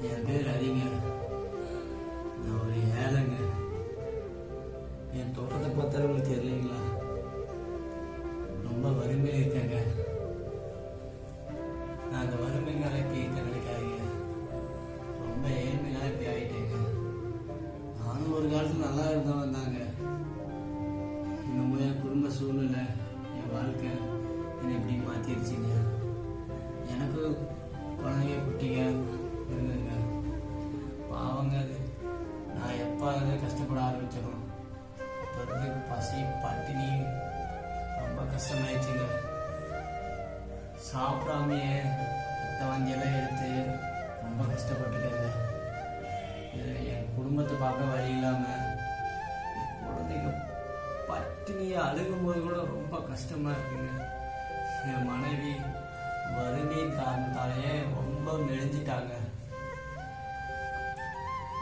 என் பேர் ஹரிங்க. நான் ஒரு ஏழைங்க. என் தோட்டத்தை பார்த்தாலும் உங்களுக்கு தெரியலைங்களா? ரொம்ப வறுமையில் இருக்கேங்க. நான் அந்த வறுமைங்கால கேட்க நினைக்காதீங்க. ரொம்ப ஏழ்மையாக இப்படி ஆகிட்டேங்க. நானும் ஒரு காலத்தில் நல்லா இருந்தவன் வந்தாங்க. இன்னமும் என் குடும்ப சூழ்நிலை, என் வாழ்க்கை என்னை இப்படி மாற்றிடுச்சிங்க. எனக்கு குழந்தைங்க குட்டிங்க இருந்ததுங்க. பாவங்க அது. நான் எப்போ அதை கஷ்டப்பட ஆரம்பிச்சனோ அப்போ இருந்து பசி பட்டினி ரொம்ப கஷ்டமாயிடுச்சுங்க. சாப்பிடாமையே ரத்த வண்டியெல்லாம் எடுத்து ரொம்ப கஷ்டப்பட்டுட்டேங்க. இதில் என் குடும்பத்தை பார்க்க வழி இல்லாமல் குழந்தைங்க பட்டினியை அழுகும்போது கூட ரொம்ப கஷ்டமாக இருக்குங்க. என் மனைவி வறுமையின் காரணத்தாலேயே ரொம்ப மெலிஞ்சிட்டாங்க.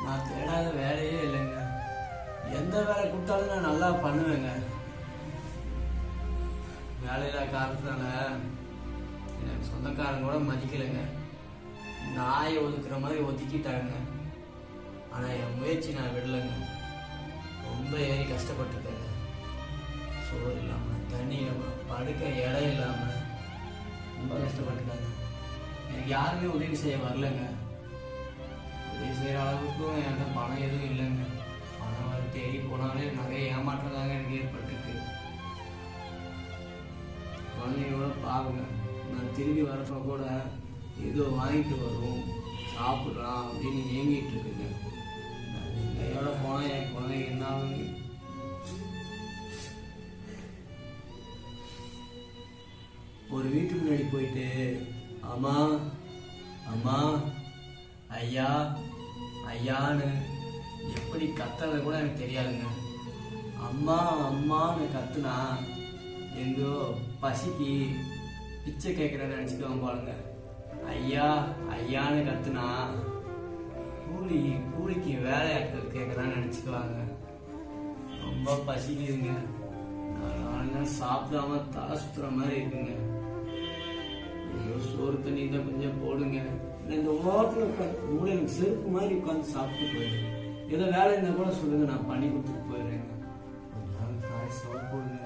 நான் தேடாத வேலையே இல்லைங்க. எந்த வேலை கொடுத்தாலும் நான் நல்லா பண்ணுவேங்க. வேலையில்லா காரணத்தினால எனக்கு சொந்தக்காரங்க கூட மதிக்கலைங்க. நாயை ஒதுக்குற மாதிரி ஒதுக்கிட்டாங்க. ஆனால் என் முயற்சி நான் விடலைங்க. ரொம்ப ஏறி கஷ்டப்பட்டுருக்கேங்க. சோறு இல்லாமல், தண்ணி இல்லாமல், படுக்க இடம் இல்லாமல் ரொம்ப கஷ்டப்பட்டுட்டாங்க. எனக்கு யாருமே உதவி செய்ய வரலங்க. உதவி செய்கிற அளவுக்கும் என்கிட்ட பணம் எதுவும் இல்லைங்க. பணம் வர தேடி போனாலே நிறைய ஏமாற்றதாங்க எனக்கு ஏற்பட்டுருக்கு. குழந்தைங்களோட பாருங்க, நான் திரும்பி வரப்போ கூட ஏதோ வாங்கிட்டு வரும் சாப்பிட்றான் அப்படின்னு ஏங்கிட்டு இருக்குங்க. நான் கையோட போனால் என் குழந்தைங்க என்ன ஆகுங்க? ஒரு வீட்டுக்கு முன்னாடி போயிட்டு அம்மா அம்மா ஐயா ஐயான்னு எப்படி கத்துறத கூட எனக்கு தெரியாதுங்க. அம்மா அம்மான்னு கத்துனா எங்கோ பசிக்கு பிச்சை கேட்குறேன்னு நினச்சிக்குவாங்க பாருங்க. ஐயா ஐயான்னு கத்துனா கூலிக்கு வேலையாட்கள் கேட்குறான்னு நினச்சிக்குவாங்க. ரொம்ப பசிக்குதுங்க. நான் சாப்பிடாம தலை சுத்துற மாதிரி இருக்குங்க. சோறு தண்ணி தான் கொஞ்சம் போடுங்க. இந்த ஓரத்தில் உட்காந்து மூளை எனக்கு செருப்பு மாதிரி உட்காந்து சாப்பிட்டு போயிடுங்க. ஏதோ வேலை இருந்தால் கூட சொல்லுங்க, நான் பண்ணி கொடுத்துட்டு போயிடுறேங்க. கொஞ்சம் காய் சோறு போடுங்க.